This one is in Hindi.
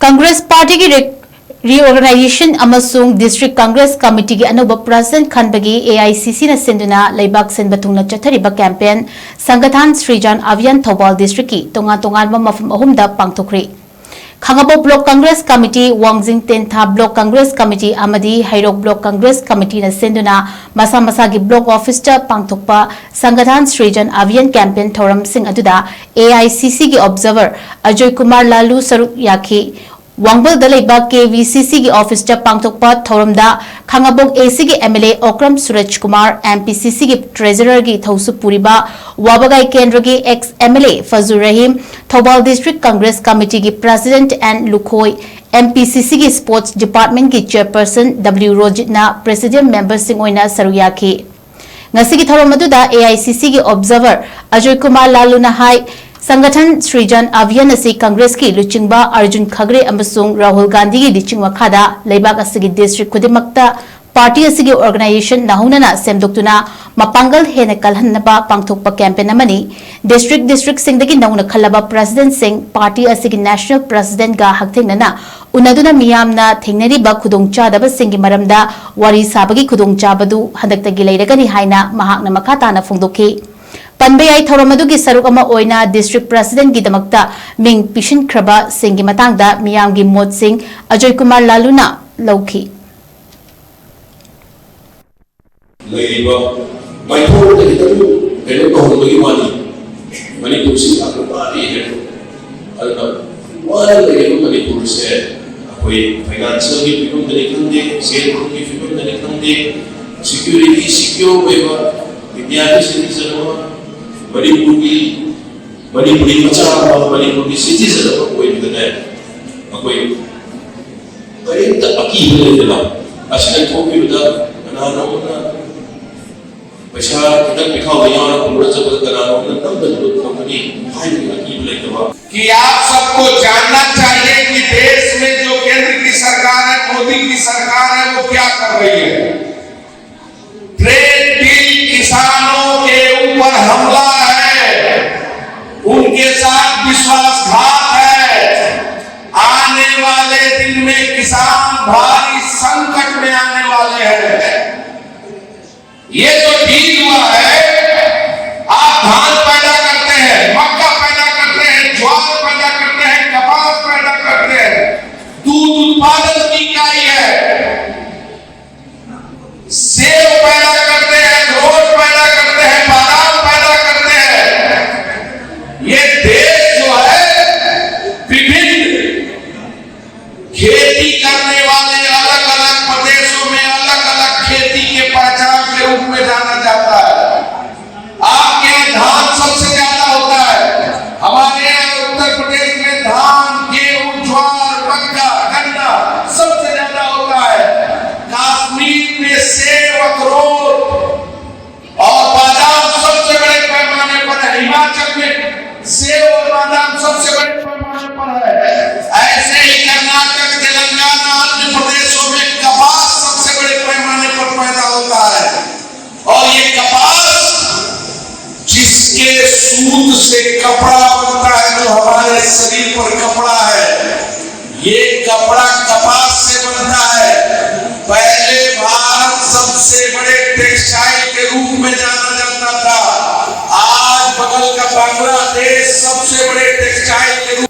कांग्रेस पार्टी की रिओर्गनाइजेशन अमसुंग डिस्ट्रिक्ट कांग्रेस कमिटी की अनोब प्रेसिडेंट खनबगी एआईसीसी न सिंधुना लेबाक सिन बथुंगना चथरिबा कैंपेन संगठन श्रीजान अभियान थौबाल डिस्ट्रिक्ट की तोंगा तोंगान मफम अहुमदा पांगथोखरी खांगाबो block congress committee Wangjing Tentha block congress committee अमदी हैरोक ब्लॉक कांग्रेस कमिटी न सिंधुना मसा मसा की ब्लॉक ऑफिस ता पांगथोकपा संगठन श्रीजान अभियान कैंपेन थौरम सिंह अदुदा एआईसीसी की ऑब्जर्वर अजय कुमार लालू सरुक याखी वांगबल दलेबा केवीसीसी की ऑफिस ता पांगथोकपा थौरमदा खांगाबोग एसी की एमएलए ओक्रम सूरज कुमार एमपीसीसी की ट्रेजरर की थौसु पुरीबा वाबगाई केंद्र की ex MLA Fajur Rahim Thoubal district congress committee की प्रेसिडेंट एंड लुखोई एमपीसीसी की स्पोर्ट्स डिपार्टमेंट की चेयरपर्सन डब्ल्यू रोजितना प्रेसिडेंट मेंबर सिंह ओइना सरुयाखी ngasi ki thorom aduda AICC की ऑब्जर्वर अजय कुमार लालू ना हाई संगठन श्रीजान अभियान असी कांग्रेस की लुचिंगबा अर्जुन खगरे अमसुंग राहुल गांधी की लिचिंग मखादा लेबाक असिगी डिस्ट्रिक्ट खुदिमक्ता पार्टी असिगी ऑर्गेनाइजेशन नाहुनना सेमदोक्तुना मपांगल हेन कलहन्नबा पांगथोकपा कैंपेन अमनी डिस्ट्रिक्ट सिंगदगी नौना खल्लबा प्रेसिडेंट सिंह पार्टी असिगी नेशनल प्रेसिडेंट गा हकथेंगना उनदुना मियामना थेंगनरिबा खुदोंचादबा सिंगी मरमदा वारी साबगी खुदोंचाबदु हदक्तगी लेरगनी हाइना महाकना मखाताना फोंदोखी पनबे आई थौरमदुगी सरुक अमा ओइना डिस्ट्रिक्ट प्रेसिडेंट की दमक्ता मिंग पिशिनख्रबा सिंगी मतांगदा मियामगी मोद सिंह अजय कुमार लालूना लौखी लेरिबा माइथोर दे तबु हेलो तोहनबगी मानी मणिपुर से अकबारी है अलका वाला लगे मणिपुर से कोई फाइनेंशियल की फिल्म दे खंदे सेल की फिल्म दे खंदे सिक्योरिटी सिक्योर वेबा विद्यार्थी सिटीजन मणिपुरी मचा मणिपुरी सिटीजन कोई बने कोई करेंट अकी लेला असले कोई बिदा कनानोना पैसा कितना लिखा हुआ है और पूरा सब कनानोना तब बदलो कंपनी हाई अकी लेतवा कि आप सबको जानना चाहिए कि देश में जो केंद्र की सरकार है मोदी की सरकार है वो क्या कर रही है। ट्रेड डील किसानों के ऊपर हमला है, उनके साथ विश्वासघात है। आने वाले दिन में किसान भारी संकट में आने वाले हैं। ये जो डील हुआ है, आप धान पैदा करते हैं, मक्का पैदा करते हैं, ज्वार पैदा करते हैं, कपास पैदा करते हैं, दूध उत्पादन की इकाई है, सेब पैदा करते हैं, अखरोट पैदा करते हैं, बादाम पैदा करते हैं। ये देश जो है विभिन्न खेती करने वाले अलग अलग प्रदेशों में अलग अलग खेती के पहचान के रूप में जाना जाता है। आपके यहाँ धान सबसे ज्यादा होता है, हमारे यहाँ उत्तर प्रदेश में धान, गेहूं, ज्वार, मक्का, गन्ना सबसे ज्यादा होता है। कश्मीर में सेब, अखरोट और बादाम सबसे बड़े पैमाने पर है। हिमाचल में सेब और बादाम सबसे बड़े पैमाने पर है। ऐसे ही कर्नाटक, तेलंगाना, अन्य प्रदेशों में कपास सबसे बड़े पैमाने पर पैदा होता है। और ये कपास जिसके सूत से कपड़ा बनता है, जो हमारे शरीर पर कपड़ा है, ये कपड़ा कपास से बनता है। पहले भारत सबसे बड़े टेक्सटाइल के रूप में जाना जाता था। आज बगल का बांग्लादेश सबसे बड़े टेक्सटाइल के रूप